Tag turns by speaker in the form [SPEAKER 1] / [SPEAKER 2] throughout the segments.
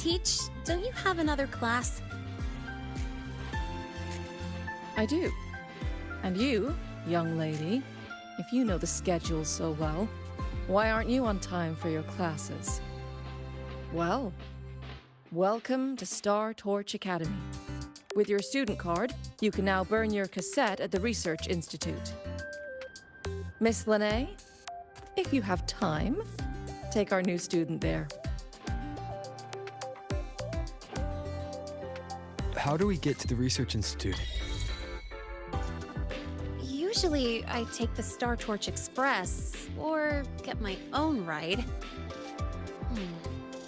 [SPEAKER 1] teach, don't you have another class?
[SPEAKER 2] I do. And you, young lady, if you know the schedule so well, why aren't you on time for your classes? Well, welcome to Star Torch Academy. With your student card, you can now burn your cassette at the Research Institute. Miss Lene, if you have time, take our new student there.
[SPEAKER 3] How do we get to the Research Institute?
[SPEAKER 1] Usually, I take the Star Torch Express, or get my own ride.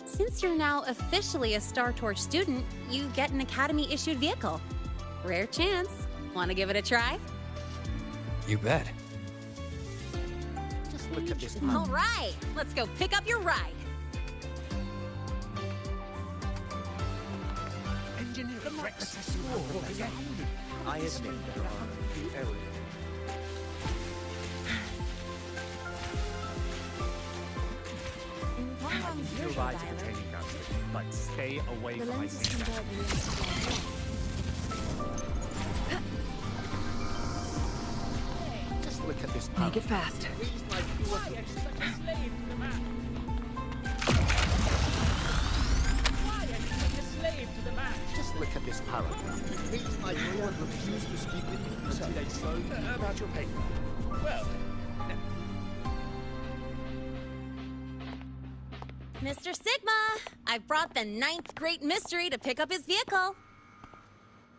[SPEAKER 1] Since you're now officially a Star Torch student, you get an Academy-issued vehicle. Rare chance. Want to give it a try?
[SPEAKER 3] You bet.
[SPEAKER 4] Just look at this
[SPEAKER 1] All right, let's go pick up your ride.
[SPEAKER 4] engineering breakfast score. I admit there are a few errors. You ride to the training ground, but stay away from my seat. Just look at this.
[SPEAKER 2] Make it fast.
[SPEAKER 4] Just look at this paragraph. Reads like no one refused to speak with you. So they so about your paper. Well,
[SPEAKER 1] Mr. Sigma, I brought the 9th Great Mystery to pick up his vehicle.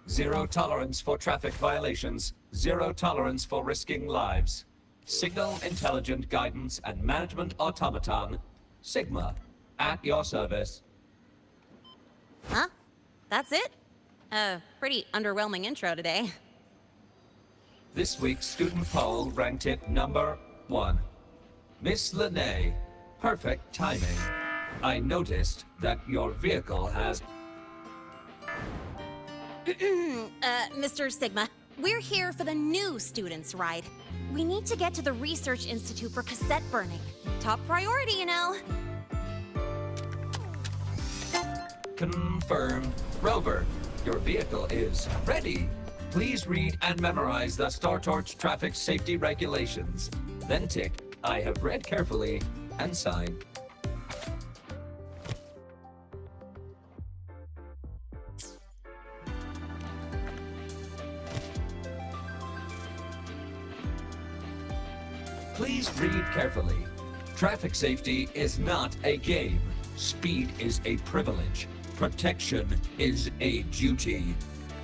[SPEAKER 5] Zero tolerance for traffic violations. Zero tolerance for risking lives. Signal Intelligent Guidance and Management Automaton. Sigma, at your service.
[SPEAKER 1] Huh? That's it? Pretty underwhelming intro today.
[SPEAKER 5] This week's student poll ranked it number 1. Miss Lene, perfect timing. I noticed that your vehicle has...
[SPEAKER 1] Mr. Sigma, we're here for the new students' ride. We need to get to the Research Institute for cassette burning. Top priority, you know.
[SPEAKER 5] Confirmed. Rover, your vehicle is ready. Please read and memorize the Star Torch traffic safety regulations. Then tick, I have read carefully, and sign. Please read carefully. Traffic safety is not a game. Speed is a privilege. Protection is a duty.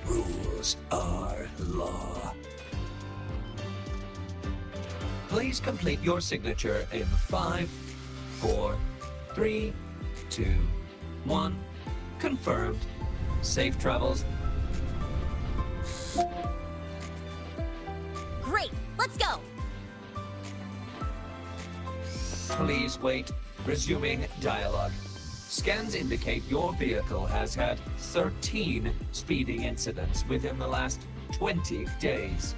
[SPEAKER 5] Rules are law. Please complete your signature in 5, 4, 3, 2, 1. Confirmed. Safe travels.
[SPEAKER 1] Great, let's go.
[SPEAKER 5] Please wait. Resuming dialogue. Scans indicate your vehicle has had 13 speeding incidents within the last 20 days.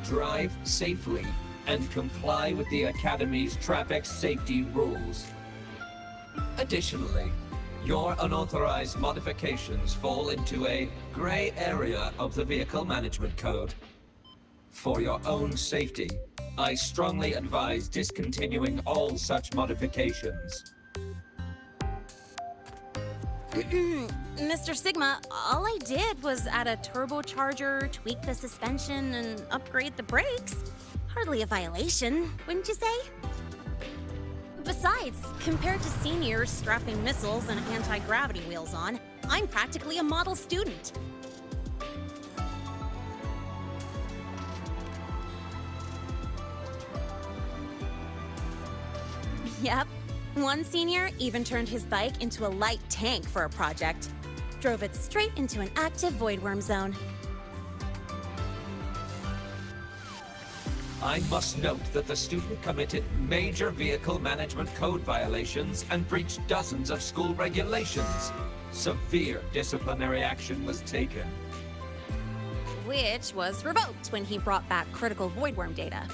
[SPEAKER 5] Drive safely and comply with the Academy's traffic safety rules. Additionally, your unauthorized modifications fall into a gray area of the Vehicle Management Code. For your own safety, I strongly advise discontinuing all such modifications.
[SPEAKER 1] Mr. Sigma, all I did was add a turbocharger, tweak the suspension, and upgrade the brakes. Hardly a violation, wouldn't you say? Besides, compared to seniors strapping missiles and anti-gravity wheels on, I'm practically a model student. Yep. One senior even turned his bike into a light tank for a project. Drove it straight into an active voidworm zone.
[SPEAKER 5] I must note that the student committed major vehicle management code violations and breached dozens of school regulations. Severe disciplinary action was taken.
[SPEAKER 1] Which was revoked when he brought back critical voidworm data.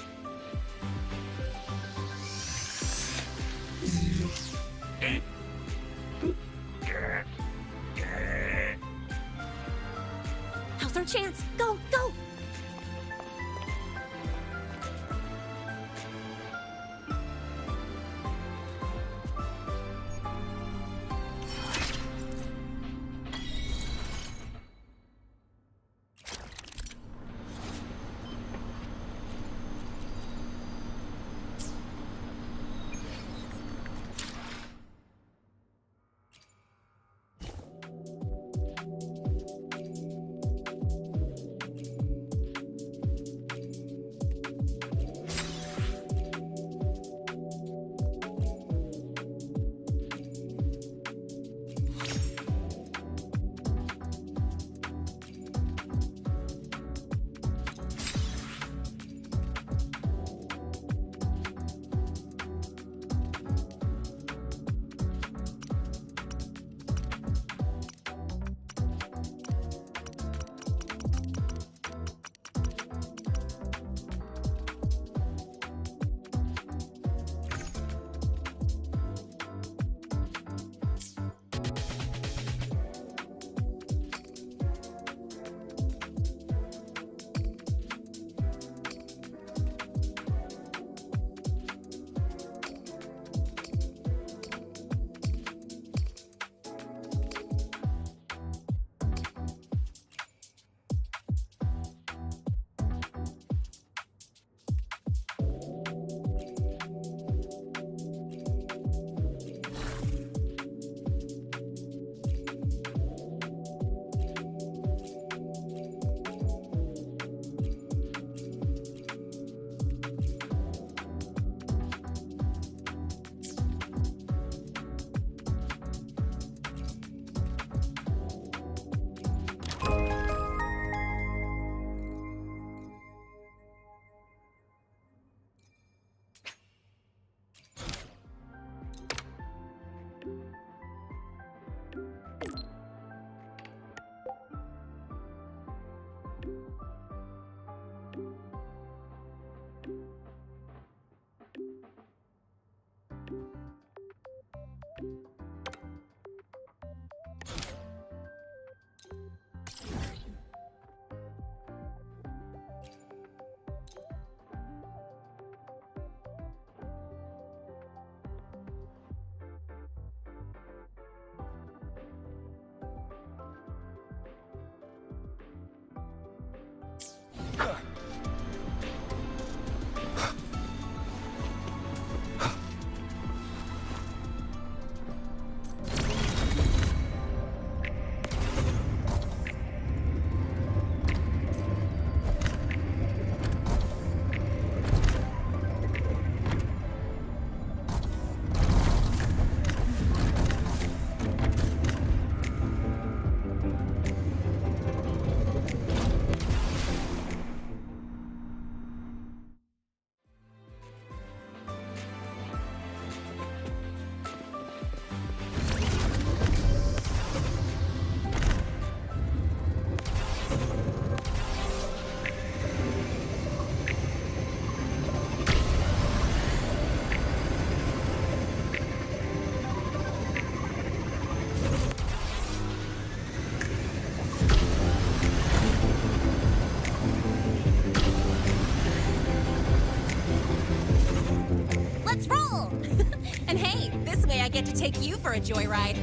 [SPEAKER 1] take you for a joyride.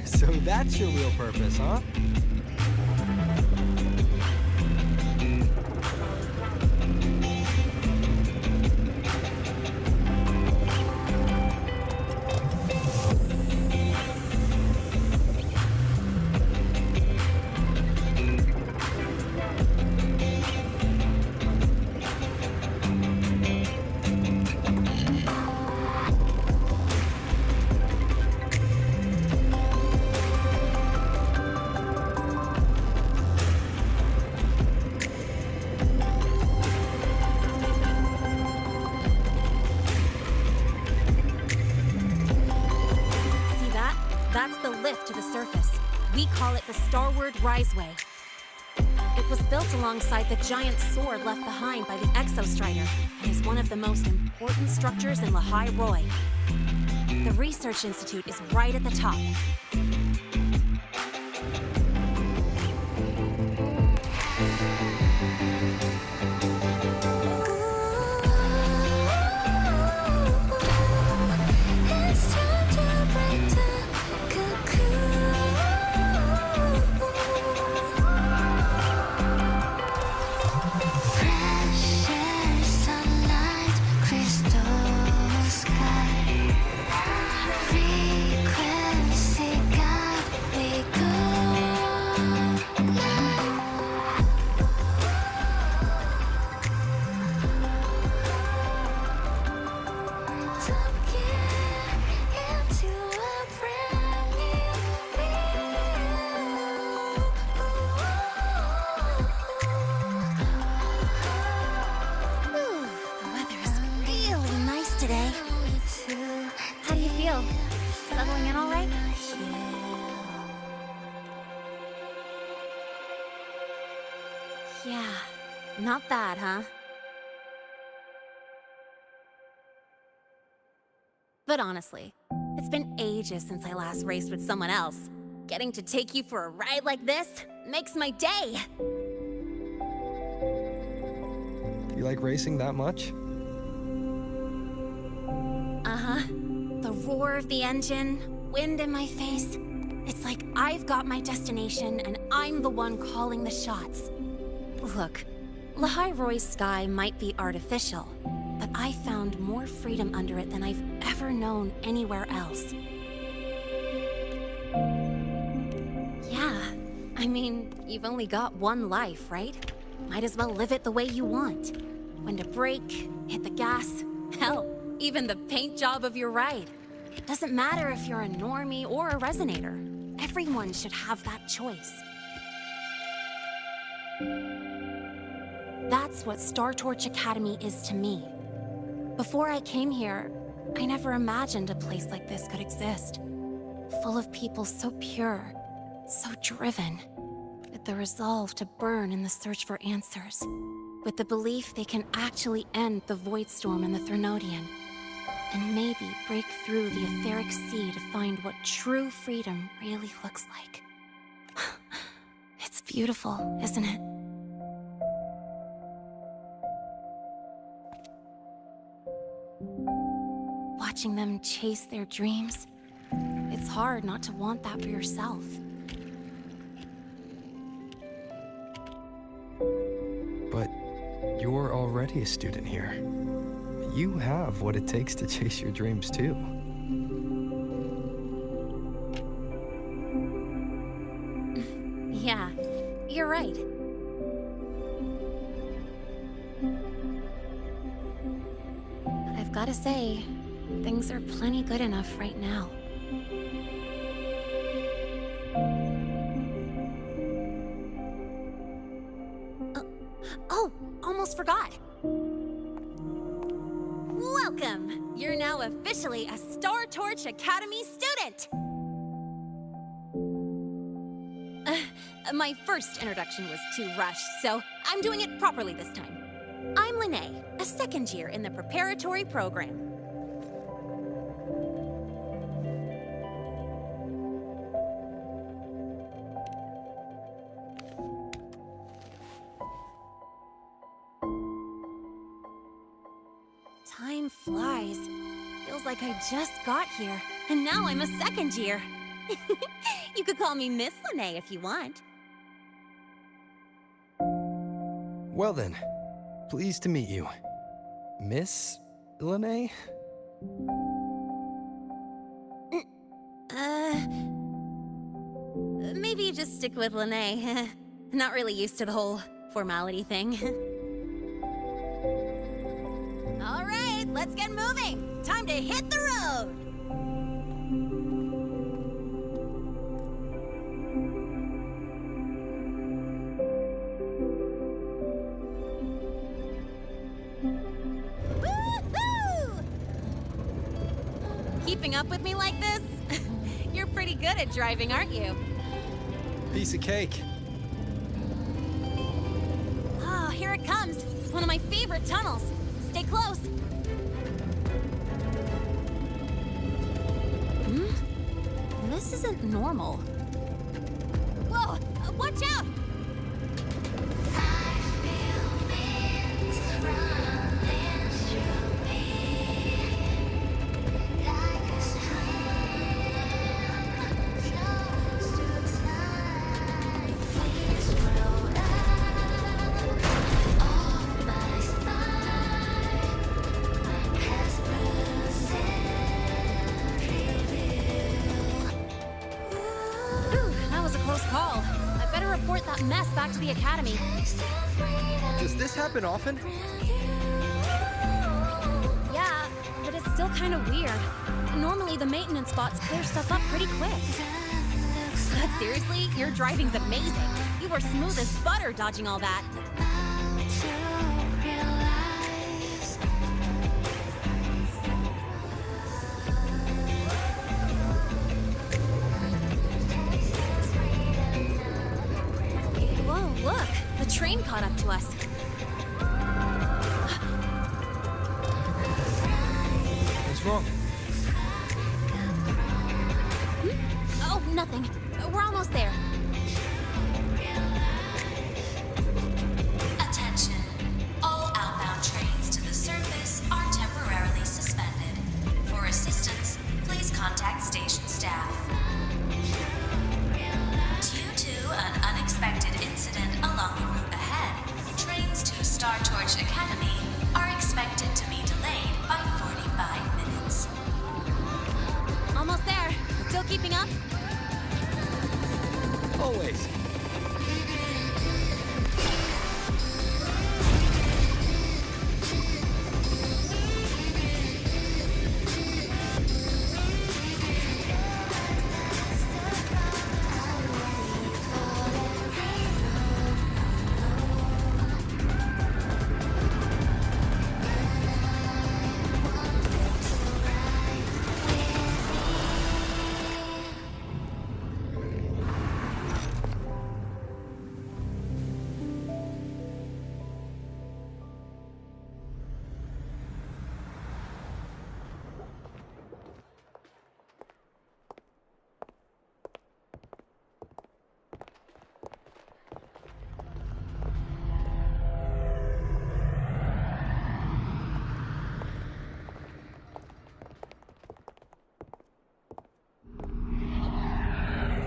[SPEAKER 3] So that's your real purpose, huh?
[SPEAKER 1] That's the lift to the surface. We call it the Starward Riseway. It was built alongside the giant sword left behind by the Exostrider and is one of the most important structures in Lehigh Roy. The Research Institute is right at the top. Today. How do you feel? Settling in all right? Yeah, not bad, huh? But honestly, it's been ages since I last raced with someone else. Getting to take you for a ride like this makes my day.
[SPEAKER 3] You like racing that much?
[SPEAKER 1] Uh-huh. The roar of the engine, wind in my face. It's like I've got my destination and I'm the one calling the shots. Look, Lehigh Roy's sky might be artificial, but I found more freedom under it than I've ever known anywhere else. Yeah, I mean, you've only got one life, right? Might as well live it the way you want. When to brake, hit the gas, hell, even the paint job of your ride. Doesn't matter if you're a normie or a resonator. Everyone should have that choice. That's what Star Torch Academy is to me. Before I came here, I never imagined a place like this could exist. Full of people so pure, so driven, with the resolve to burn in the search for answers, with the belief they can actually end the Void Storm and the Threnodian, and maybe break through the etheric sea to find what true freedom really looks like. It's beautiful, isn't it? Watching them chase their dreams, it's hard not to want that for yourself.
[SPEAKER 3] But you're already a student here. You have what it takes to chase your dreams, too.
[SPEAKER 1] Yeah, you're right. But I've gotta say, things are plenty good enough right now. Oh, almost forgot. Welcome! You're now officially a Star Torch Academy student! My first introduction was too rushed, so I'm doing it properly this time. I'm Lene, a second year in the preparatory program. Time flies. Feels like I just got here, And now I'm a second year. You could call me Miss Lene if you want.
[SPEAKER 3] Well then, pleased to meet you. Miss Lene?
[SPEAKER 1] Maybe just stick with Lene. Not really used to the whole formality thing. All right, let's get moving. Time to hit the road. Woohoo! Keeping up with me like this? You're pretty good at driving, aren't you?
[SPEAKER 3] Piece of cake.
[SPEAKER 1] Oh, here it comes. One of my favorite tunnels. Stay close. This isn't normal. Whoa! Watch out! Call. I better report that mess back to the Academy.
[SPEAKER 3] Does this happen often?
[SPEAKER 1] Yeah, but it's still kind of weird. Normally the maintenance bots clear stuff up pretty quick. But seriously, your driving's amazing. You were smooth as butter dodging all that. Look, the train caught up to us.
[SPEAKER 3] What's wrong?
[SPEAKER 1] Oh, nothing. We're almost there.
[SPEAKER 6] Attention. All outbound trains to the surface are temporarily suspended. For assistance, please contact station staff. Due to an unexpected incident along the route ahead, trains to Star Torch Academy are expected to be delayed by 45 minutes.
[SPEAKER 1] Almost there. Still keeping up?
[SPEAKER 3] Always.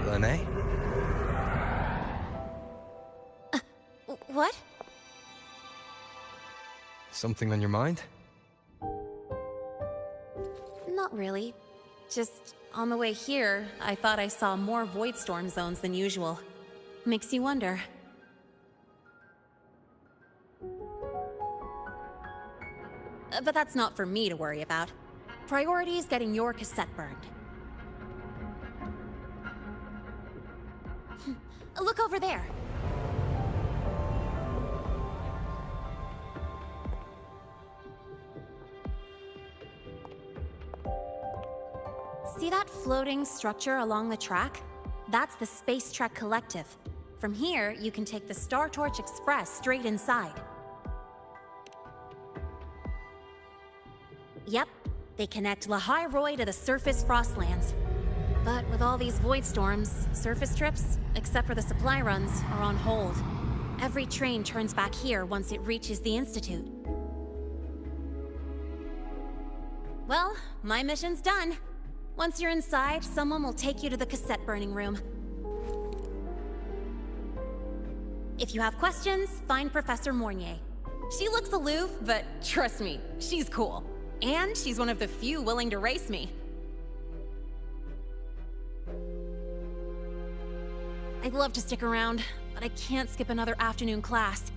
[SPEAKER 3] Lene?
[SPEAKER 1] What?
[SPEAKER 3] Something on your mind?
[SPEAKER 1] Not really. Just on the way here, I thought I saw more void storm zones than usual. Makes you wonder. But that's not for me to worry about. Priority is getting your cassette burned. Look over there. See that floating structure along the track? That's the Space Trek Collective. From here, you can take the Star Torch Express straight inside. Yep, they connect Lahai Roy to the surface Frostlands. But with all these void storms, surface trips, except for the supply runs, are on hold. Every train turns back here once it reaches the Institute. Well, my mission's done. Once you're inside, someone will take you to the cassette burning room. If you have questions, find Professor Mornier. She looks aloof, but trust me, she's cool. And she's one of the few willing to race me. I'd love to stick around, but I can't skip another afternoon class.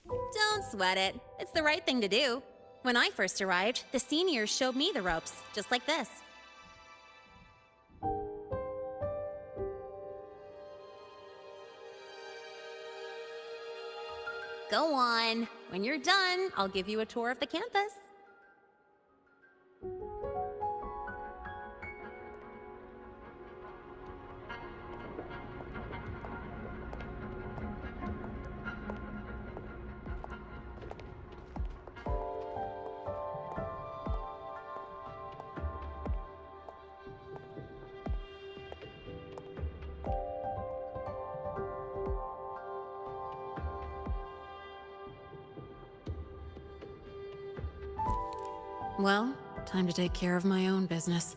[SPEAKER 1] Don't sweat it. It's the right thing to do. When I first arrived, the seniors showed me the ropes, just like this. Go on. When you're done, I'll give you a tour of the campus. Well, time to take care of my own business.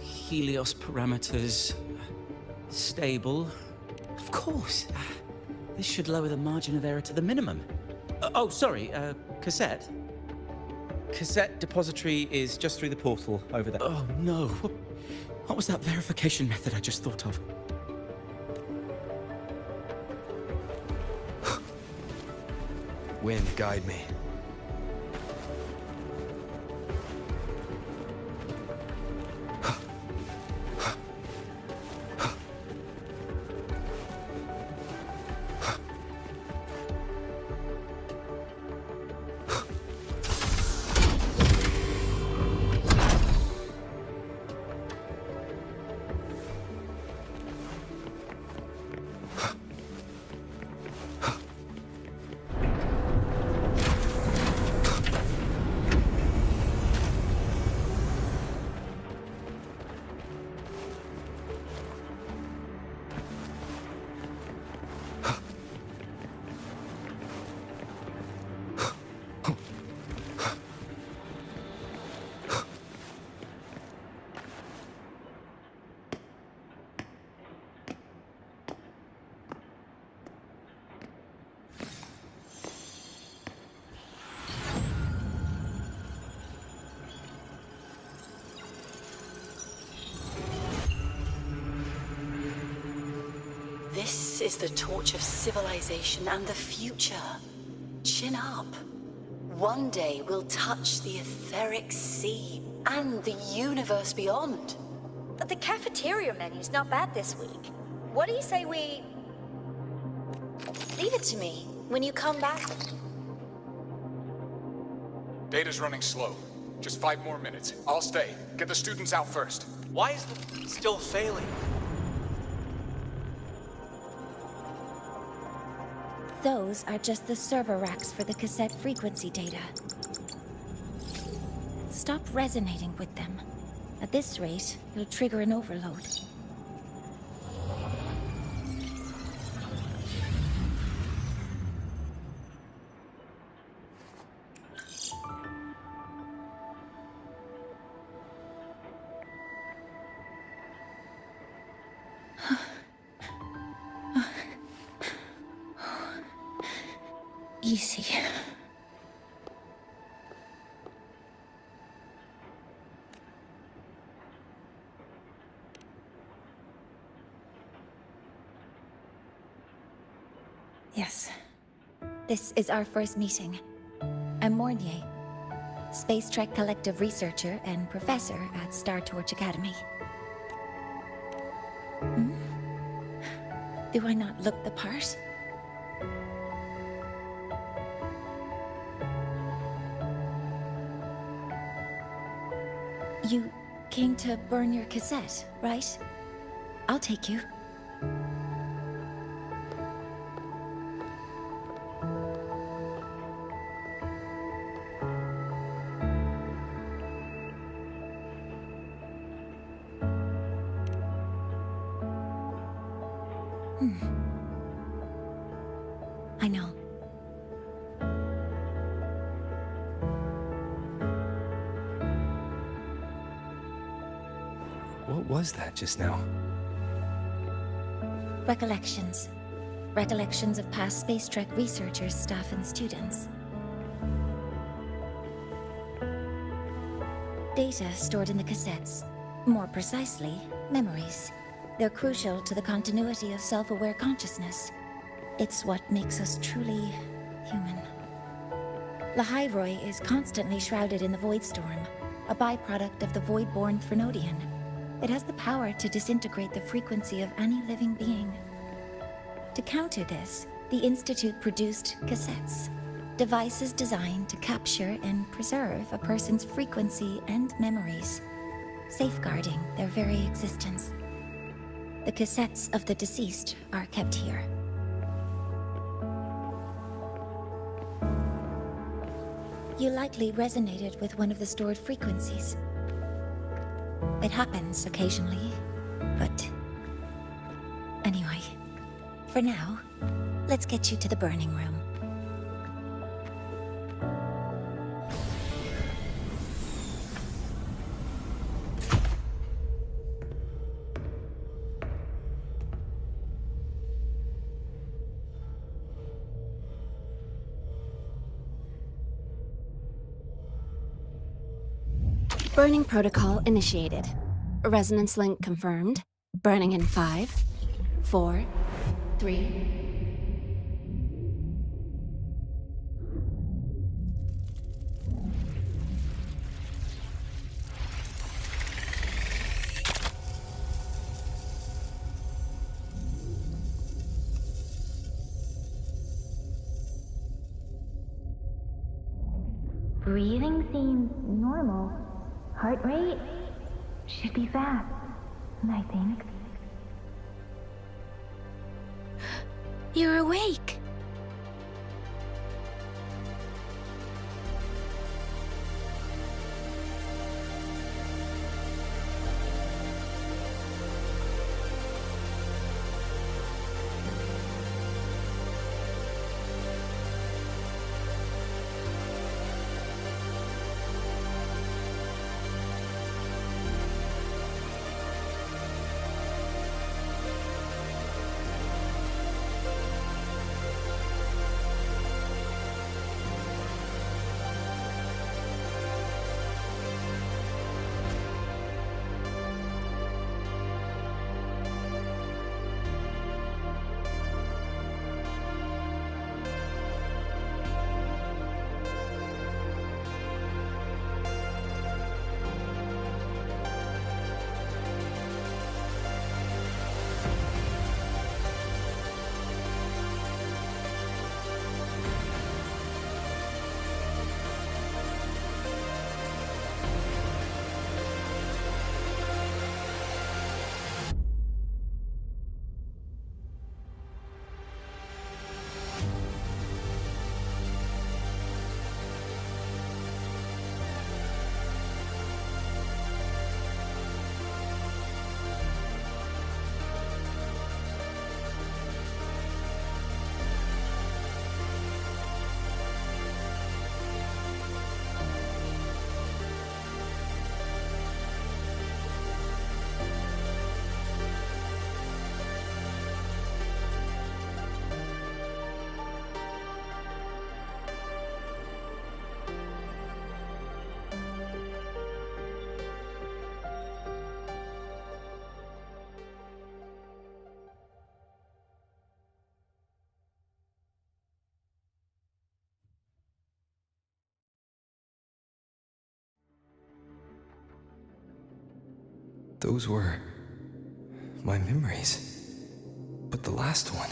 [SPEAKER 7] Helios parameters stable. Of course. This should lower the margin of error to the minimum. Oh, sorry, cassette. Cassette depository is just through the portal over there. Oh, no. What was that verification method I just thought of?
[SPEAKER 3] Wind, guide me.
[SPEAKER 8] This is the torch of civilization and the future. Chin up. One day we'll touch the etheric sea and the universe beyond.
[SPEAKER 9] But the cafeteria menu's not bad this week. What do you say we... Leave it to me when you come back.
[SPEAKER 10] Data's running slow. Just 5 more minutes. I'll stay. Get the students out first.
[SPEAKER 4] Why is the still failing?
[SPEAKER 1] Those are just the server racks for the cassette frequency data. Stop resonating with them. At this rate, you'll trigger an overload. Easy. Yes. This is our first meeting. I'm Mornier, Space Trek Collective researcher and professor at Star Torch Academy. Do I not look the part? You came to burn your cassette, right? I'll take you. I know.
[SPEAKER 3] What was that just now?
[SPEAKER 1] Recollections. Recollections of past Space Trek researchers, staff, and students. Data stored in the cassettes. More precisely, memories. They're crucial to the continuity of self-aware consciousness. It's what makes us truly human. Lahairoi is constantly shrouded in the Void Storm, a byproduct of the Void-born Threnodian. It has the power to disintegrate the frequency of any living being. To counter this, the Institute produced cassettes, devices designed to capture and preserve a person's frequency and memories, safeguarding their very existence. The cassettes of the deceased are kept here. You likely resonated with one of the stored frequencies. It happens occasionally, but... Anyway, for now, let's get you to the burning room. Burning protocol initiated. Resonance link confirmed. Burning in 5, 4, 3...
[SPEAKER 11] Breathing seems normal. Heart rate should be fast, I think.
[SPEAKER 1] You're awake!
[SPEAKER 3] those were my memories. But the last one.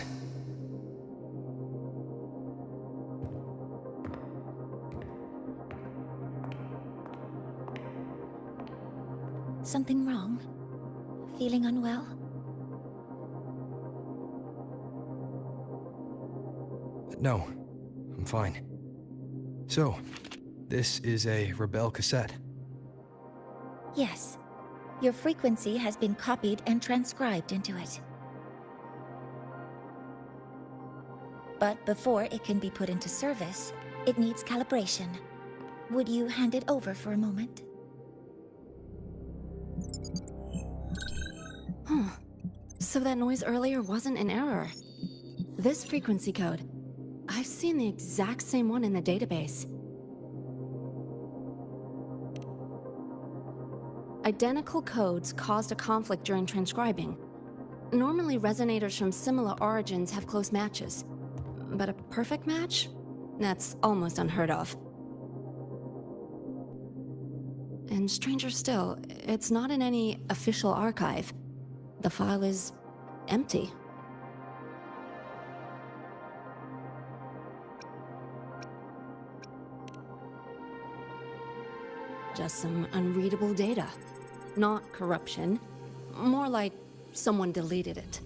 [SPEAKER 11] Something wrong? Feeling unwell?
[SPEAKER 3] No, I'm fine. So, this is a Rebel cassette.
[SPEAKER 11] Yes. Your frequency has been copied and transcribed into it. But before it can be put into service, it needs calibration. Would you hand it over for a moment?
[SPEAKER 1] Huh. So that noise earlier wasn't an error. This frequency code, I've seen the exact same one in the database. Identical codes caused a conflict during transcribing. Normally, resonators from similar origins have close matches. But a perfect match? That's almost unheard of. And stranger still, it's not in any official archive. The file is empty. Just some unreadable data. Not corruption. More like someone deleted it.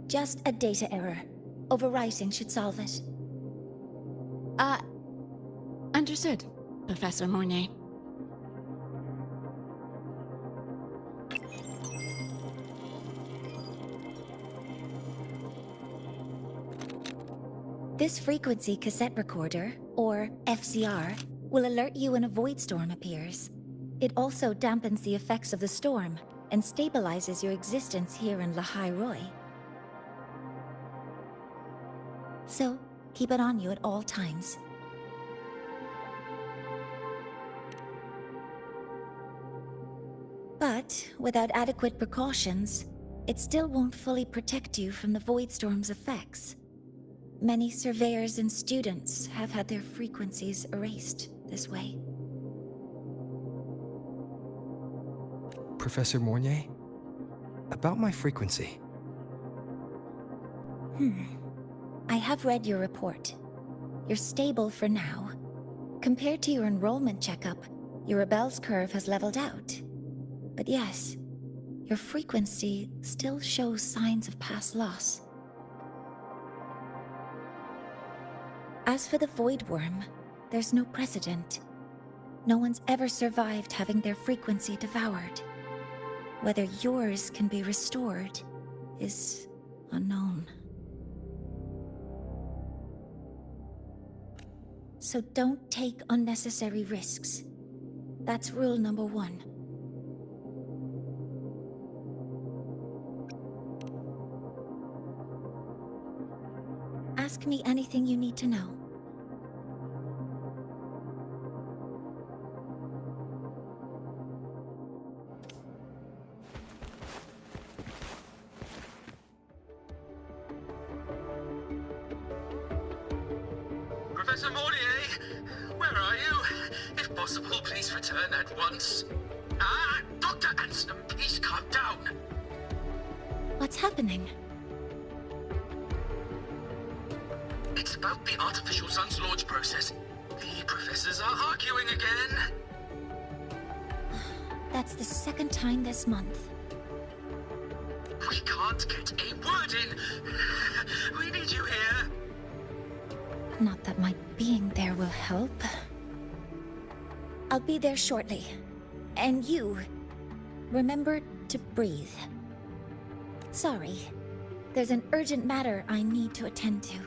[SPEAKER 11] Just a data error. Overwriting should solve it.
[SPEAKER 1] Understood, Professor Mornay.
[SPEAKER 11] This frequency cassette recorder, or FCR, will alert you when a void storm appears. It also dampens the effects of the storm and stabilizes your existence here in Lahai Roy. So, keep it on you at all times. But, without adequate precautions, it still won't fully protect you from the void storm's effects. Many surveyors and students have had their frequencies erased this way.
[SPEAKER 3] Professor Mornier? About my frequency.
[SPEAKER 11] I have read your report. You're stable for now. Compared to your enrollment checkup, your rebel's curve has leveled out. But yes, your frequency still shows signs of past loss. As for the Void Worm, there's no precedent. No one's ever survived having their frequency devoured. Whether yours can be restored is unknown. So don't take unnecessary risks. That's rule number 1. Ask me anything you need to know.
[SPEAKER 12] Professor Mornier, where are you? If possible, please return at once. Dr. Anson, please calm down.
[SPEAKER 11] What's happening?
[SPEAKER 12] It's about the artificial sun's launch process. The professors are arguing again.
[SPEAKER 11] That's the second time this month.
[SPEAKER 12] We can't get a word in. We need you here.
[SPEAKER 11] Not that my being there will help. I'll be there shortly. And you, remember to breathe. Sorry, there's an urgent matter I need to attend to.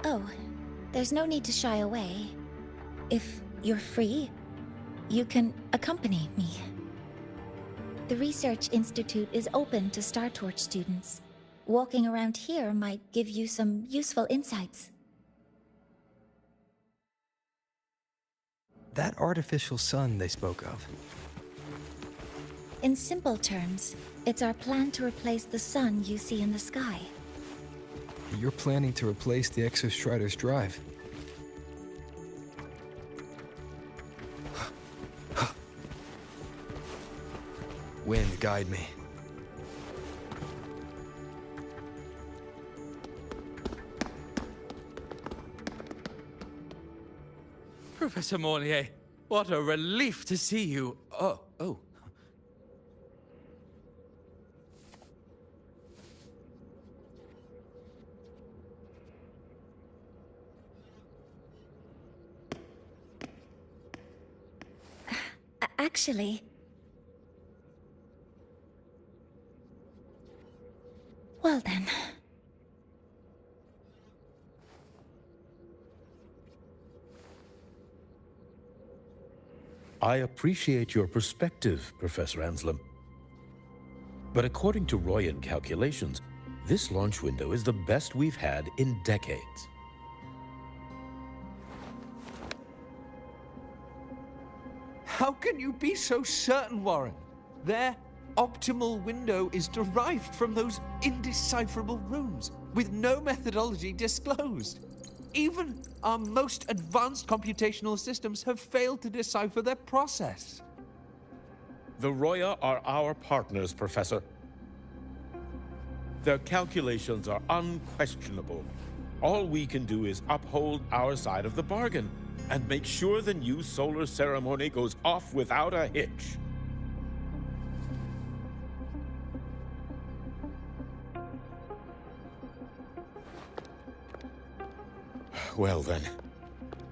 [SPEAKER 11] Oh, there's no need to shy away. If you're free, you can accompany me. The Research Institute is open to Star Torch students. Walking around here might give you some useful insights.
[SPEAKER 3] That artificial sun they spoke of.
[SPEAKER 11] In simple terms, it's our plan to replace the sun you see in the sky.
[SPEAKER 3] You're planning to replace the Exostrider's drive. Wind, guide me.
[SPEAKER 13] Professor Mornier, what a relief to see you. Oh.
[SPEAKER 11] Actually... Well then...
[SPEAKER 14] I appreciate your perspective, Professor Anselm. But according to Royan calculations, this launch window is the best we've had in decades.
[SPEAKER 13] How can you be so certain, Warren? Their optimal window is derived from those indecipherable runes, with no methodology disclosed. Even our most advanced computational systems have failed to decipher their process.
[SPEAKER 14] The Roya are our partners, Professor. Their calculations are unquestionable. All we can do is uphold our side of the bargain and make sure the new solar ceremony goes off without a hitch. Well then,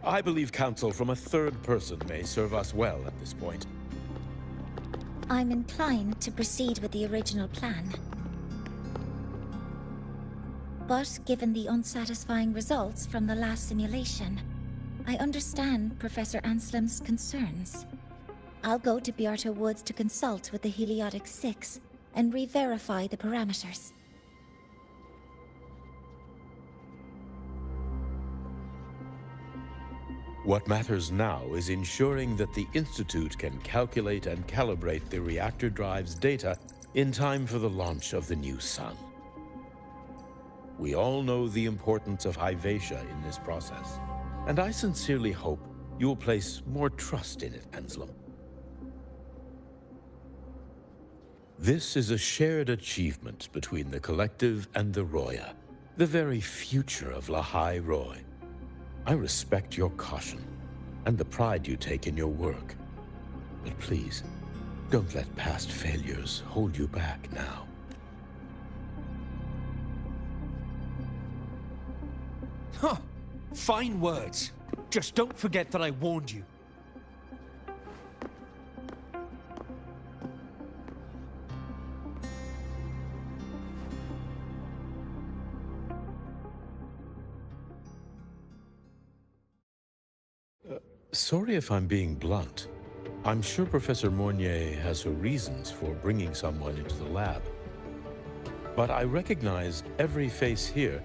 [SPEAKER 14] I believe counsel from a third person may serve us well at this point.
[SPEAKER 11] I'm inclined to proceed with the original plan. But given the unsatisfying results from the last simulation, I understand Professor Anselm's concerns. I'll go to Beata Woods to consult with the Heliotic Six and re-verify the parameters.
[SPEAKER 14] What matters now is ensuring that the Institute can calculate and calibrate the reactor drive's data in time for the launch of the new sun. We all know the importance of Hyvatia in this process, and I sincerely hope you'll place more trust in it, Anselm. This is a shared achievement between the Collective and the Roya, the very future of Lahai Roy. I respect your caution and the pride you take in your work. But please, don't let past failures hold you back now.
[SPEAKER 13] Huh. Fine words. Just don't forget that I warned you.
[SPEAKER 14] Sorry if I'm being blunt. I'm sure Professor Mornier has her reasons for bringing someone into the lab. But I recognize every face here,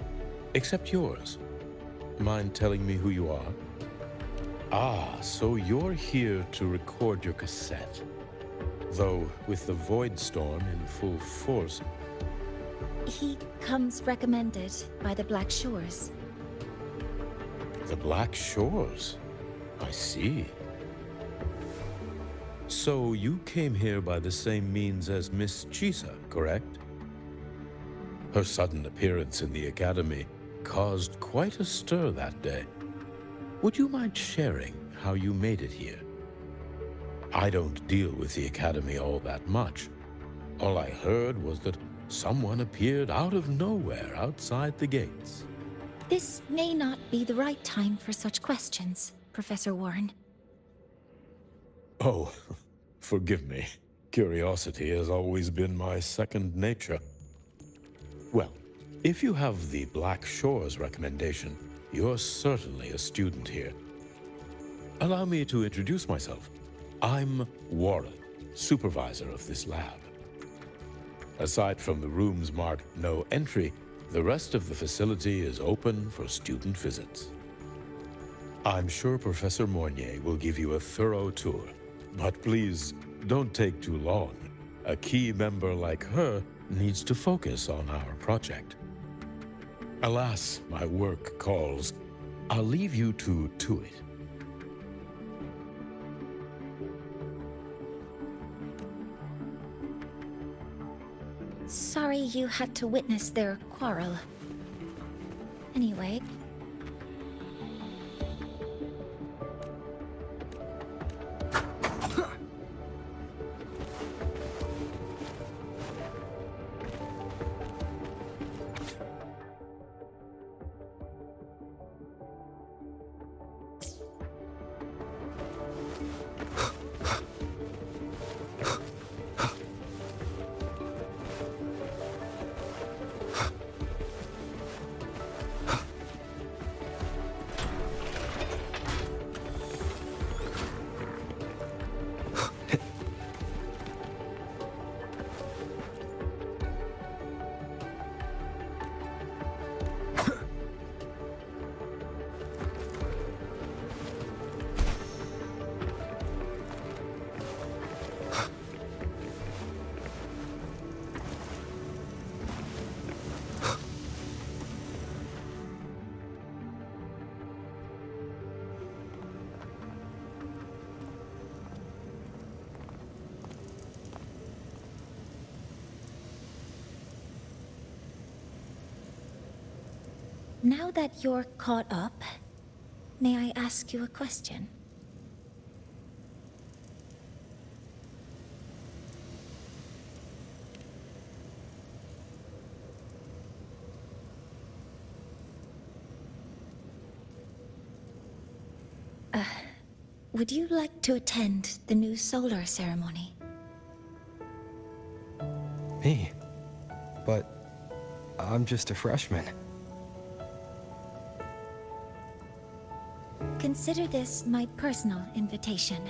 [SPEAKER 14] except yours. Mind telling me who you are? Ah, so you're here to record your cassette. Though, with the Void Storm in full force...
[SPEAKER 11] He comes recommended by the Black Shores.
[SPEAKER 14] The Black Shores? I see. So you came here by the same means as Miss Chisa, correct? Her sudden appearance in the Academy caused quite a stir that day. Would you mind sharing how you made it here? I don't deal with the Academy all that much. All I heard was that someone appeared out of nowhere outside the gates.
[SPEAKER 11] This may not be the right time for such questions, Professor Warren.
[SPEAKER 14] Oh, forgive me. Curiosity has always been my second nature. Well, if you have the Black Shores recommendation, you're certainly a student here. Allow me to introduce myself. I'm Warren, supervisor of this lab. Aside from the rooms marked no entry, the rest of the facility is open for student visits. I'm sure Professor Mornier will give you a thorough tour, but please don't take too long. A key member like her needs to focus on our project. Alas, my work calls. I'll leave you to it.
[SPEAKER 11] Sorry you had to witness their quarrel. Anyway... Now that you're caught up, may I ask you a question? Would you like to attend the new solar ceremony?
[SPEAKER 3] Me? But I'm just a freshman.
[SPEAKER 11] Consider this my personal invitation.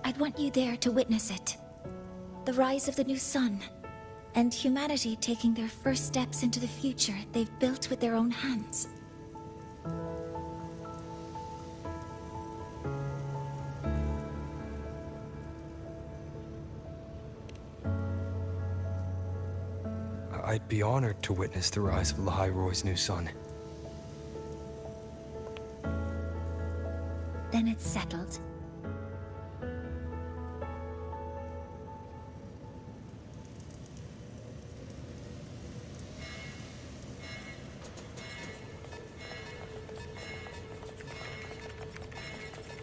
[SPEAKER 11] I'd want you there to witness it. The rise of the new sun, and humanity taking their first steps into the future they've built with their own hands.
[SPEAKER 3] I'd be honored to witness the rise of Lahai-Roy's new sun.
[SPEAKER 11] Then it's settled.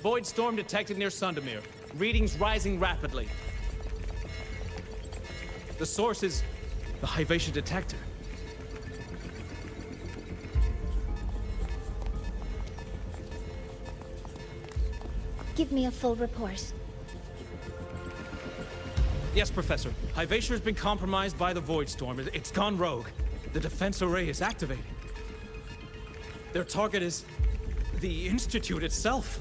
[SPEAKER 15] Void storm detected near Sundermere. Readings rising rapidly. The source is the Hyvatia detector.
[SPEAKER 11] Give me a full report.
[SPEAKER 15] Yes, Professor. Hyvatia has been compromised by the Void Storm. It's gone rogue. The defense array is activating. Their target is the Institute itself.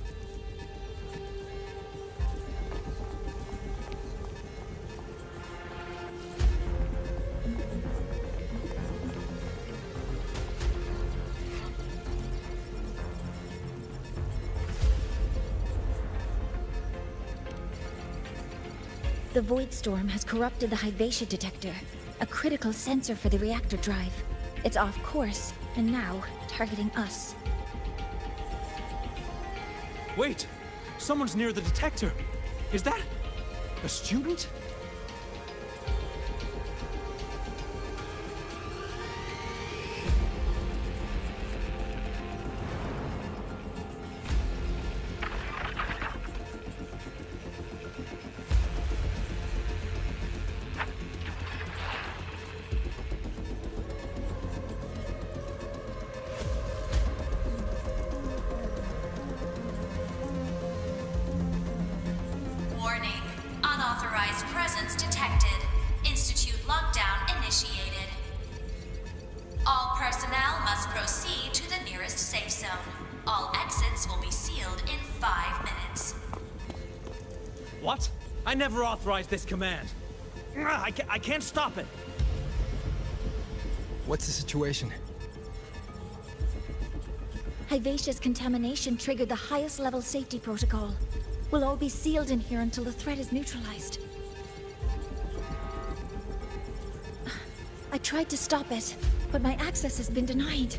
[SPEAKER 11] The Void Storm has corrupted the Hyvatia detector, a critical sensor for the reactor drive. It's off course, and now targeting us.
[SPEAKER 15] Wait! Someone's near the detector! Is that a student?
[SPEAKER 6] Warning. Unauthorized presence detected. Institute lockdown initiated. All personnel must proceed to the nearest safe zone. All exits will be sealed in 5 minutes.
[SPEAKER 15] What? I never authorized this command. I can't stop it.
[SPEAKER 3] What's the situation?
[SPEAKER 11] Hyvatia's contamination triggered the highest level safety protocol. We'll all be sealed in here until the threat is neutralized. tried to stop it, but my access has been denied.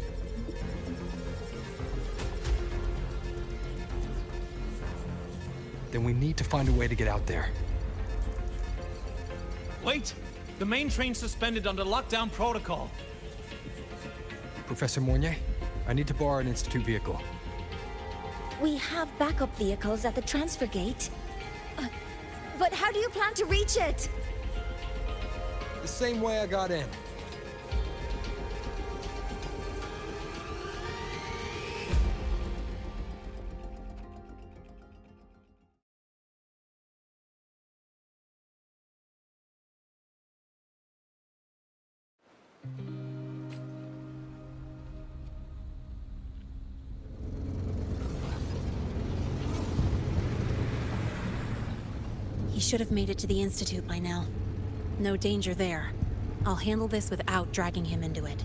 [SPEAKER 3] Then we need to find a way to get out there.
[SPEAKER 15] Wait! The main train's suspended under lockdown protocol.
[SPEAKER 3] Professor Mornier, I need to borrow an Institute vehicle.
[SPEAKER 11] We have backup vehicles at the transfer gate. But how do you plan to reach it?
[SPEAKER 3] The same way I got in.
[SPEAKER 1] He should have made it to the Institute by now. No danger there. I'll handle this without dragging him into it.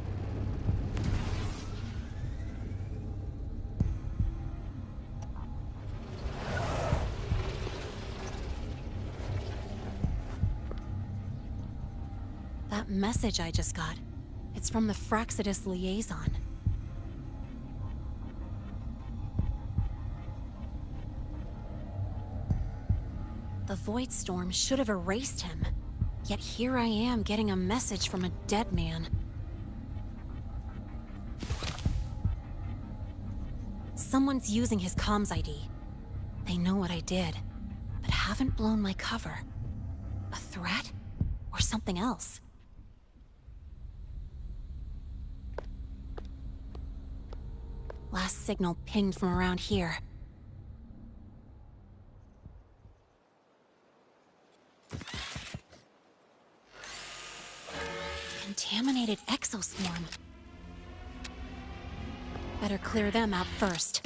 [SPEAKER 1] That message I just got, it's from the Fraxidus liaison. The Void Storm should have erased him. Yet here I am getting a message from a dead man. Someone's using his comms ID. They know what I did, but haven't blown my cover. A threat? Or something else? Last signal pinged from around here. Contaminated exoswarm. Better clear them out first.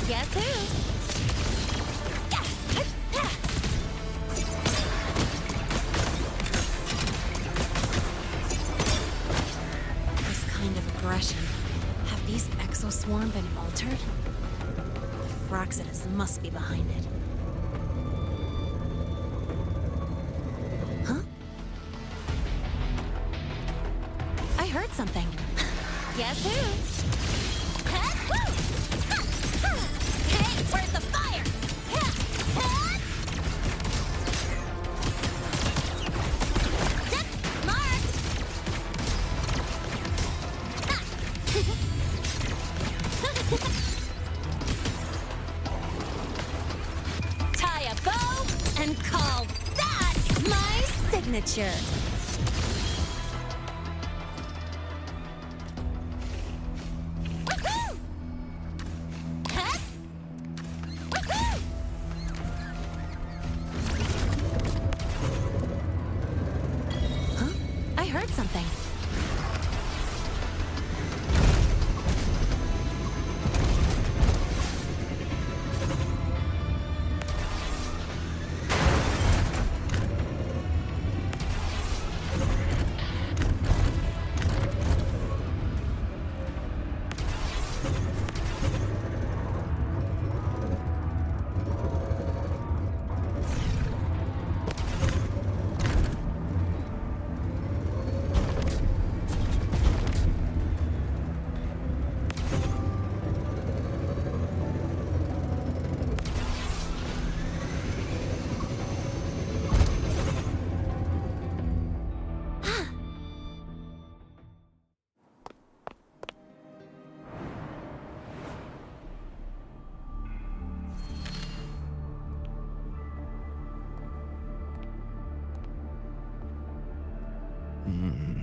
[SPEAKER 11] Guess who?
[SPEAKER 1] This kind of aggression. Have these exoswarm been altered? The Fraxidus must be behind it. Huh? I heard something.
[SPEAKER 11] Guess who?
[SPEAKER 1] Hey, where's the fire?
[SPEAKER 11] Tie a bow and call that my signature.
[SPEAKER 1] I heard something.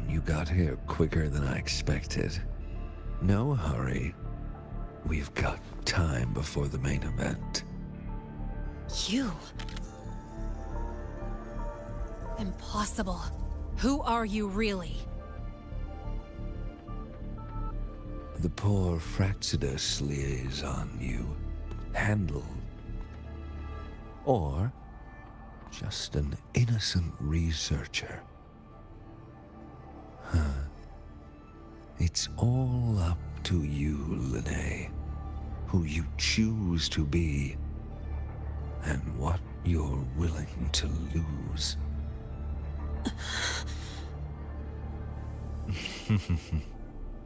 [SPEAKER 16] You got here quicker than I expected. No hurry. We've got time before the main event.
[SPEAKER 1] You? Impossible. Who are you really?
[SPEAKER 16] The poor Fraxidus liaison you handled. Or just an innocent researcher. Huh. It's all up to you, Linnae. who you choose to be, and what you're willing to lose.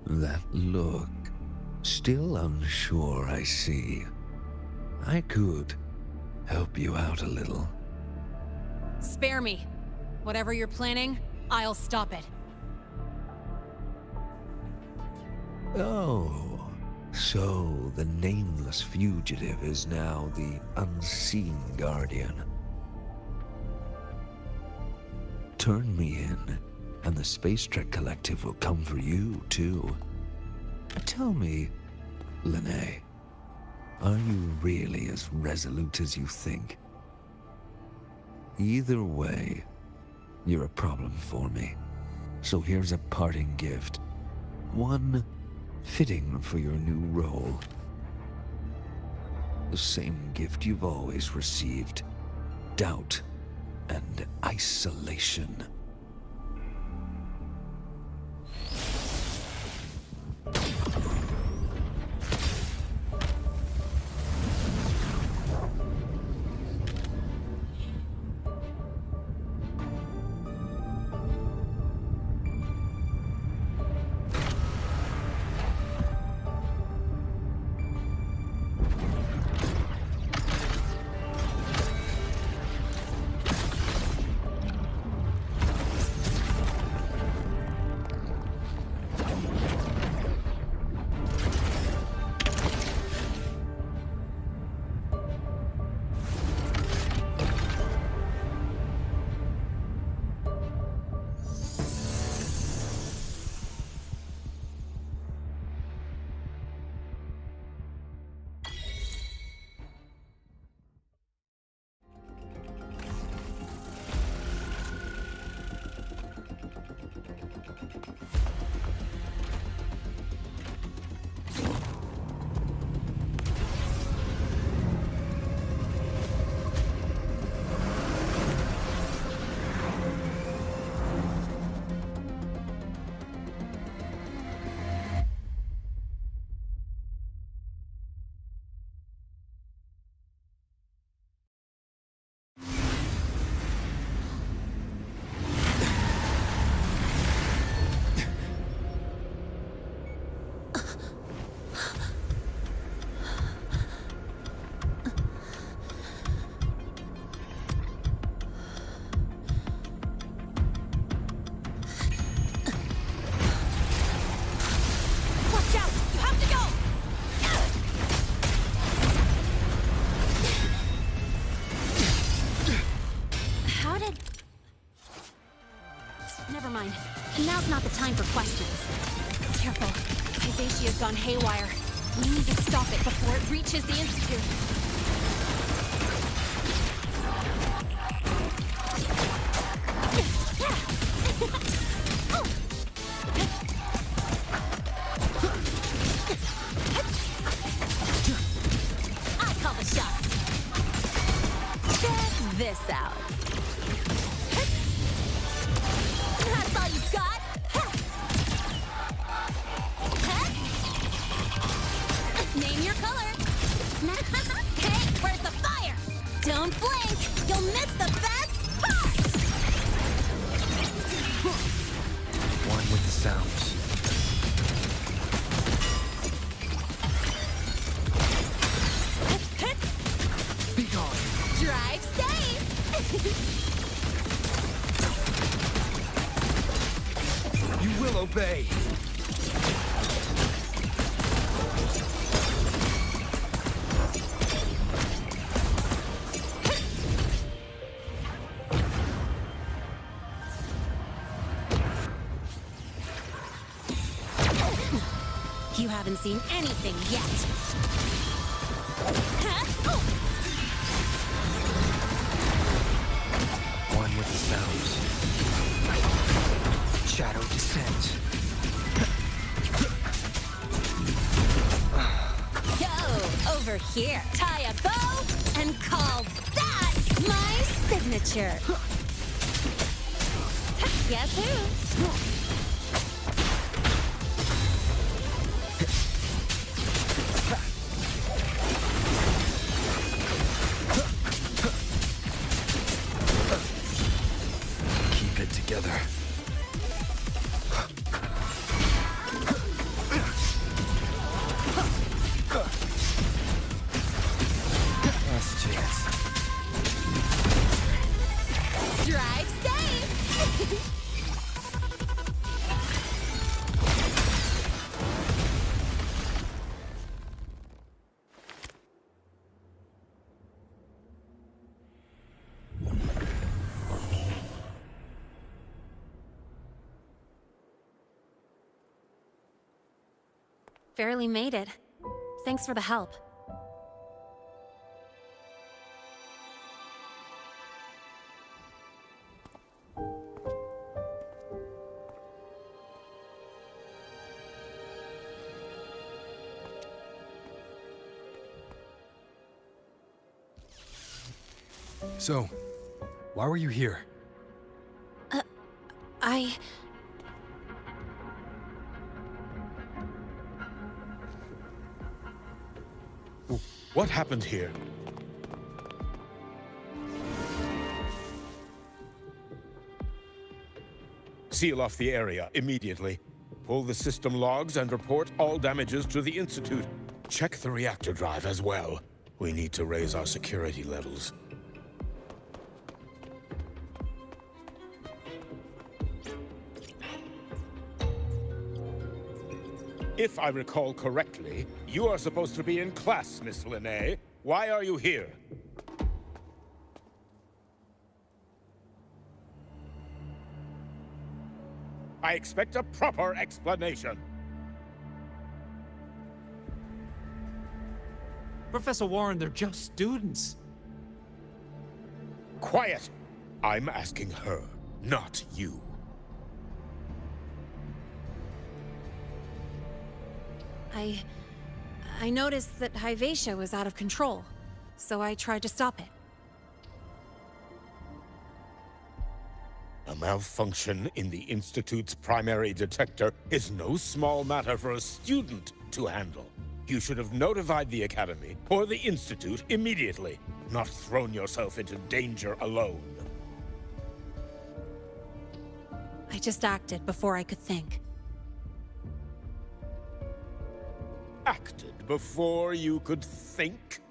[SPEAKER 16] That look. Still unsure, I see. I could help you out a little.
[SPEAKER 17] Spare me. Whatever you're planning, I'll stop it.
[SPEAKER 16] Oh, so the nameless fugitive is now the unseen guardian. Turn me in, and the Space Trek Collective will come for you, too. Tell me, Lene, are you really as resolute as you think? Either way, you're a problem for me. So here's a parting gift. One fitting for your new role. The same gift you've always received. Doubt and isolation.
[SPEAKER 1] Never mind. Now's not the time for questions. Careful. Hyvatia's gone haywire. We need to stop it before it reaches the Institute.
[SPEAKER 6] I call the shots. Check this out. That's all you got? Name your color. Hey, where's the fire? Don't blink. You'll miss the best part.
[SPEAKER 3] One with the sounds.
[SPEAKER 6] Be gone. Drive safe.
[SPEAKER 3] You will obey.
[SPEAKER 1] You haven't seen anything yet.
[SPEAKER 3] One with the sounds. Shadow descent.
[SPEAKER 1] Go over here. Tie a bow and call that my signature. Guess who? barely made it. Thanks for the help.
[SPEAKER 3] So, why were you here?
[SPEAKER 14] What happened here? Seal off the area immediately. Pull the system logs and report all damages to the Institute. Check the reactor drive as well. We need to raise our security levels. If I recall correctly, you are supposed to be in class, Miss Linnae. Why are you here? I expect a proper explanation.
[SPEAKER 15] Professor Warren, they're just students.
[SPEAKER 14] Quiet! I'm asking her, not you.
[SPEAKER 1] I noticed that Hyvatia was out of control, so I tried to stop it.
[SPEAKER 14] A malfunction in the Institute's primary detector is no small matter for a student to handle. You should have notified the Academy or the Institute immediately, not thrown yourself into danger alone.
[SPEAKER 1] I just acted before I could think.
[SPEAKER 14] Acted before you could think?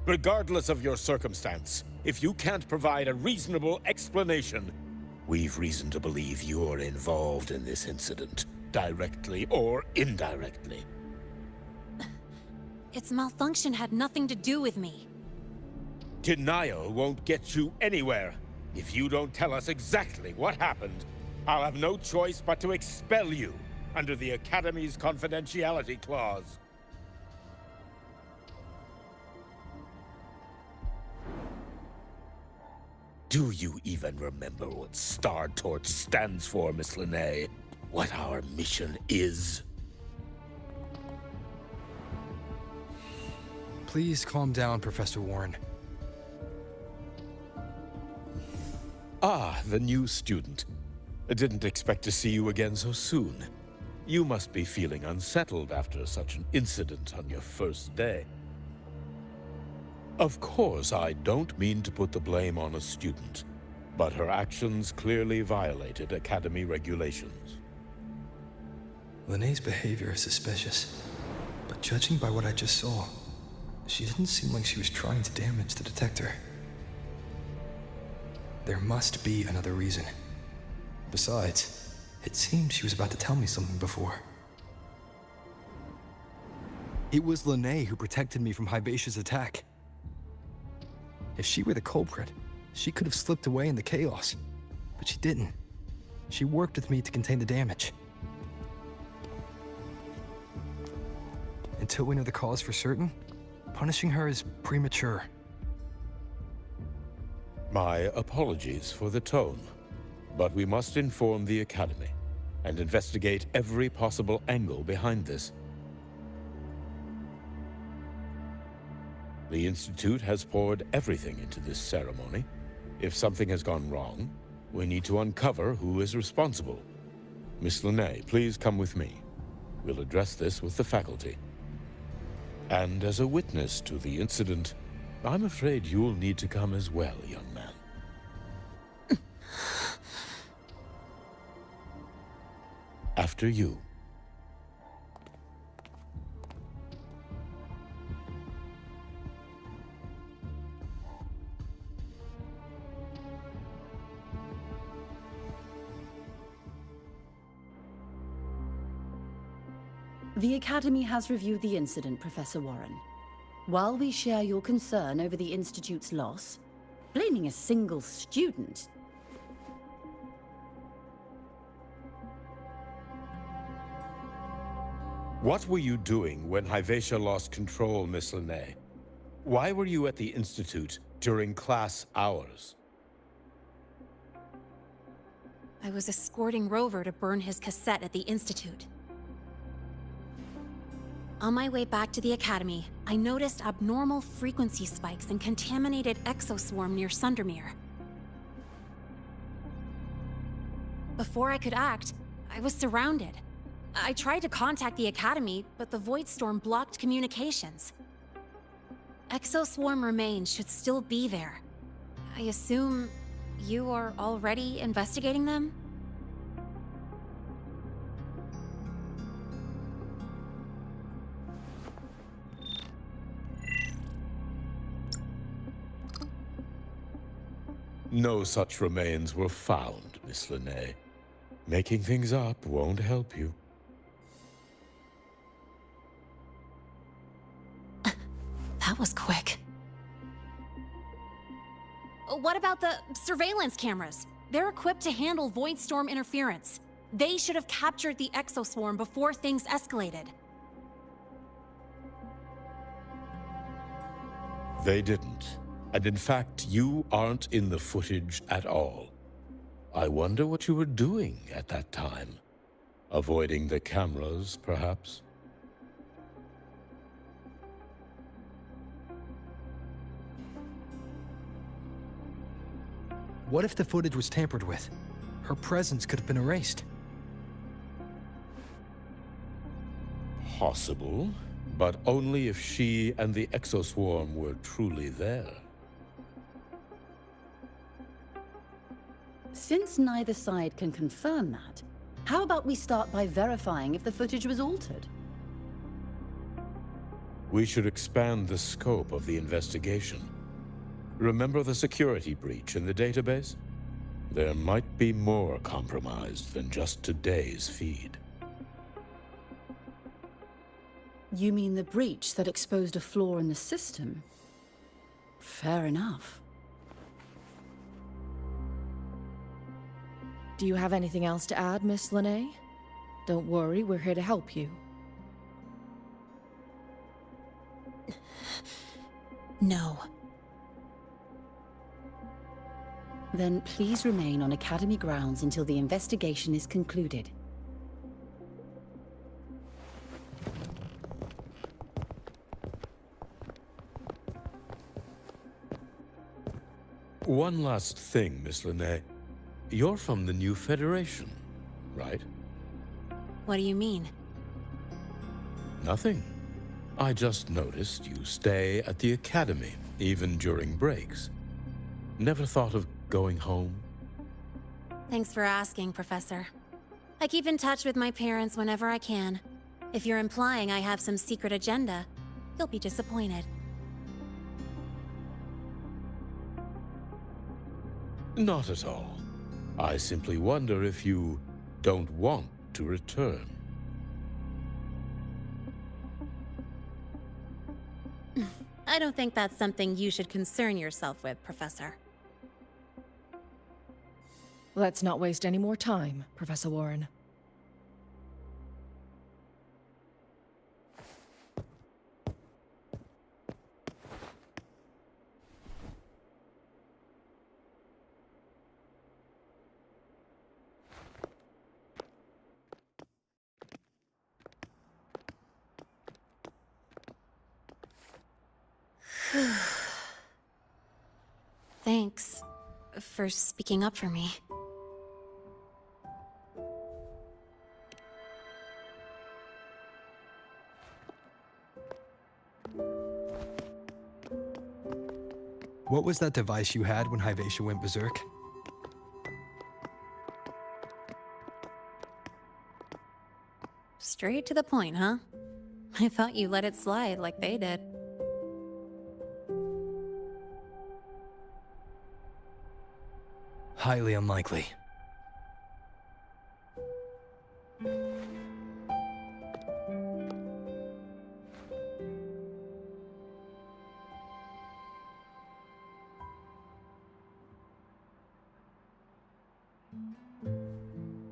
[SPEAKER 14] Regardless of your circumstance, if you can't provide a reasonable explanation, we've reason to believe you're involved in this incident, directly or indirectly.
[SPEAKER 1] Its malfunction had nothing to do with me.
[SPEAKER 14] Denial won't get you anywhere. If you don't tell us exactly what happened, I'll have no choice but to expel you under the Academy's confidentiality clause. Do you even remember what Star Torch stands for, Miss Linnae? What our mission is?
[SPEAKER 3] Please calm down, Professor Warren.
[SPEAKER 14] Ah, the new student. I didn't expect to see you again so soon. You must be feeling unsettled after such an incident on your first day. Of course, I don't mean to put the blame on a student, but her actions clearly violated Academy regulations.
[SPEAKER 3] Linnae's behavior is suspicious, but judging by what I just saw, she didn't seem like she was trying to damage the detector. There must be another reason. Besides, it seemed she was about to tell me something before. It was Linnae who protected me from Hybatia's attack. If she were the culprit, she could have slipped away in the chaos. But she didn't. She worked with me to contain the damage. Until we know the cause for certain, punishing her is premature.
[SPEAKER 14] My apologies for the tone, but we must inform the Academy and investigate every possible angle behind this. The Institute has poured everything into this ceremony. If something has gone wrong, we need to uncover who is responsible. Miss Linnae, please come with me. We'll address this with the faculty. And as a witness to the incident, I'm afraid you'll need to come as well, young man. After you.
[SPEAKER 18] The Academy has reviewed the incident, Professor Warren. While we share your concern over the Institute's loss, blaming a single student...
[SPEAKER 14] What were you doing when Hyvatia lost control, Miss Linnae? Why were you at the Institute during class hours?
[SPEAKER 1] I was escorting Rover to burn his cassette at the Institute. On my way back to the Academy, I noticed abnormal frequency spikes and contaminated exoswarm near Sundermere. Before I could act, I was surrounded. I tried to contact the Academy, but the Void Storm blocked communications. Exoswarm remains should still be there. I assume you are already investigating them?
[SPEAKER 14] No such remains were found, Miss Linnae. Making things up won't help you.
[SPEAKER 1] That was quick. What about the surveillance cameras? They're equipped to handle Void Storm interference. They should have captured the exoswarm before things escalated.
[SPEAKER 14] They didn't. And in fact, you aren't in the footage at all. I wonder what you were doing at that time. Avoiding the cameras, perhaps?
[SPEAKER 3] What if the footage was tampered with? Her presence could have been erased.
[SPEAKER 14] Possible, but only if she and the exoswarm were truly there.
[SPEAKER 18] Since neither side can confirm that, how about we start by verifying if the footage was altered?
[SPEAKER 14] We should expand the scope of the investigation. Remember the security breach in the database? There might be more compromised than just today's feed.
[SPEAKER 18] You mean the breach that exposed a flaw in the system? Fair enough.
[SPEAKER 2] Do you have anything else to add, Miss Linnae? Don't worry, we're here to help you.
[SPEAKER 1] No.
[SPEAKER 18] Then please remain on Academy grounds until the investigation is concluded.
[SPEAKER 14] One last thing, Miss Linnae. You're from the new Federation, right?
[SPEAKER 1] What do you mean?
[SPEAKER 14] Nothing. I just noticed you stay at the Academy, even during breaks. Never thought of going home?
[SPEAKER 1] Thanks for asking, Professor. I keep in touch with my parents whenever I can. If you're implying I have some secret agenda, you'll be disappointed.
[SPEAKER 14] Not at all. I simply wonder if you don't want to return.
[SPEAKER 1] I don't think that's something you should concern yourself with, Professor.
[SPEAKER 2] Let's not waste any more time, Professor Warren.
[SPEAKER 1] Thanks for speaking up for me.
[SPEAKER 3] What was that device you had when Hyvatia went berserk?
[SPEAKER 1] Straight to the point, huh? I thought you let it slide like they did.
[SPEAKER 3] Highly unlikely.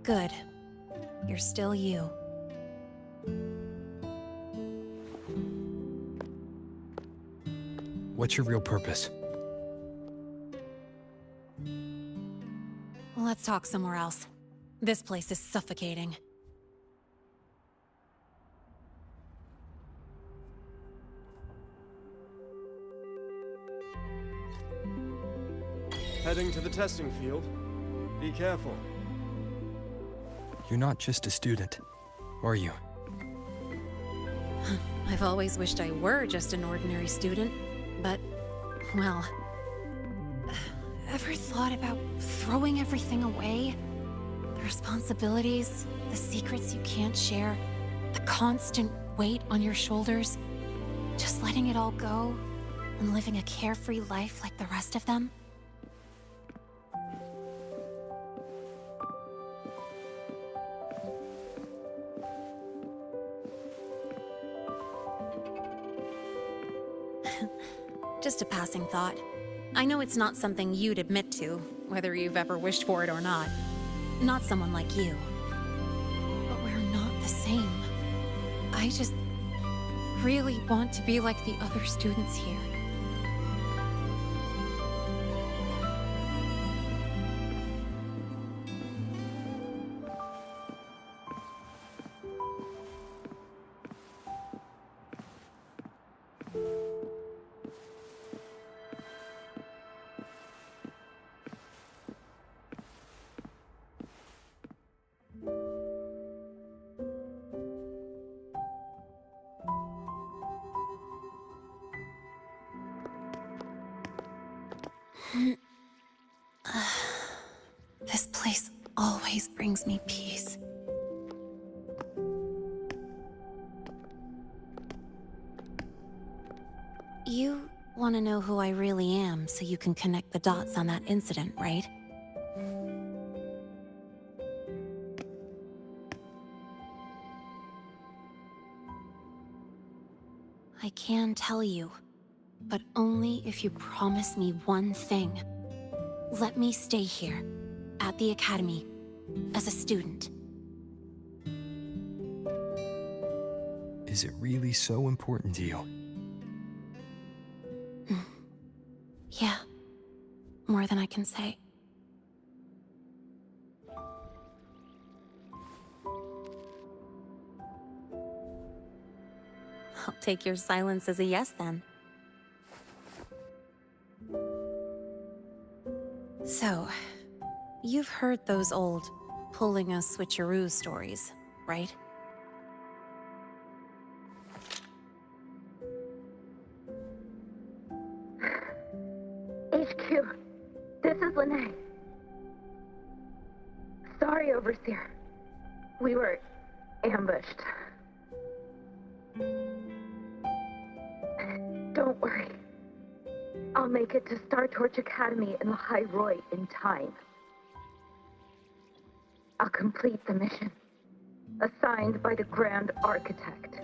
[SPEAKER 1] Good. You're still you.
[SPEAKER 3] What's your real purpose?
[SPEAKER 17] Let's talk somewhere else. This place is suffocating.
[SPEAKER 19] Heading to the testing field. Be careful.
[SPEAKER 3] You're not just a student, are you?
[SPEAKER 17] I've always wished I were just an ordinary student, but, well... Ever thought about throwing everything away? The responsibilities, the secrets you can't share, the constant weight on your shoulders? Just letting it all go and living a carefree life like the rest of them? Just a passing thought. I know it's not something you'd admit to, whether you've ever wished for it or not. Not someone like you. But we're not the same. I just really want to be like the other students here. This place always brings me peace. You want to know who I really am so you can connect the dots on that incident, right? I can tell you, but only if you promise me one thing. Let me stay here, at the Academy, as a student.
[SPEAKER 3] Is it really so important to you?
[SPEAKER 1] Yeah, more than I can say. I'll take your silence as a yes, then. So, you've heard those old pulling a switcheroo stories, right?
[SPEAKER 9] HQ, this is Lene. Sorry, Overseer. We were ambushed. Don't worry. I'll make it to Star Torch Academy in Lahai Roy in time. I'll complete the mission, assigned by the Grand Architect.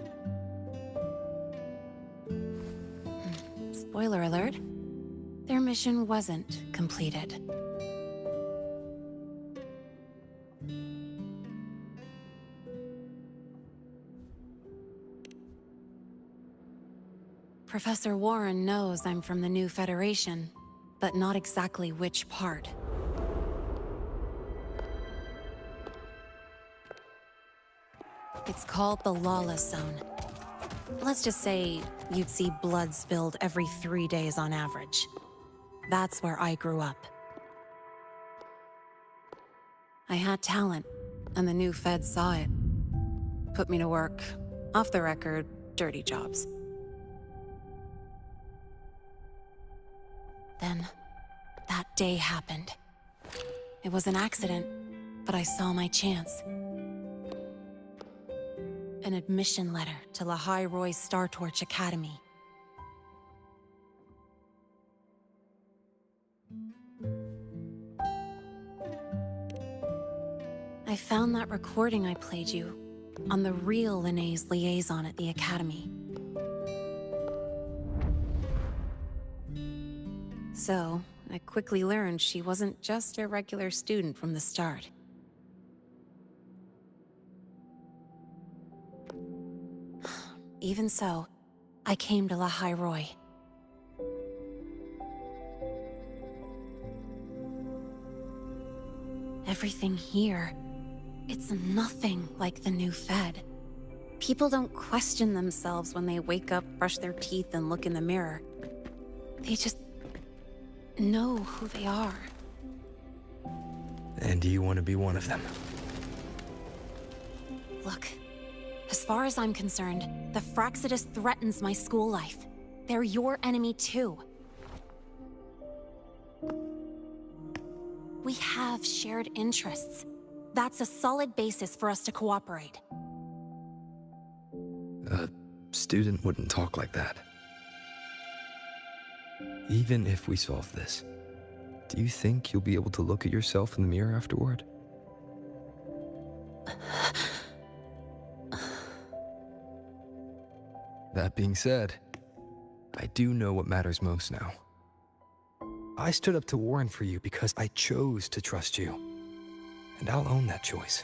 [SPEAKER 1] Spoiler alert. Their mission wasn't completed. Professor Warren knows I'm from the new Federation, but not exactly which part. It's called the Lawless Zone. Let's just say you'd see blood spilled every 3 days on average. That's where I grew up. I had talent, and the new feds saw it. Put me to work, off the record, dirty jobs. Then, that day happened. It was an accident, but I saw my chance. An admission letter to Lahai Roy's Star Torch Academy. I found that recording I played you on the real Lene's liaison at the Academy. So, I quickly learned she wasn't just a regular student from the start. Even so, I came to Lahai Roy. Everything here, it's nothing like the new Fed. People don't question themselves when they wake up, brush their teeth, and look in the mirror. They just know who they are.
[SPEAKER 3] And do you want to be one of them?
[SPEAKER 1] Look, as far as I'm concerned, the Fraxidus threatens my school life. They're your enemy too. We have shared interests. That's a solid basis for us to cooperate.
[SPEAKER 3] A student wouldn't talk like that. Even if we solve this, do you think you'll be able to look at yourself in the mirror afterward? That being said, I do know what matters most now. I stood up to Warren for you because I chose to trust you. And I'll own that choice.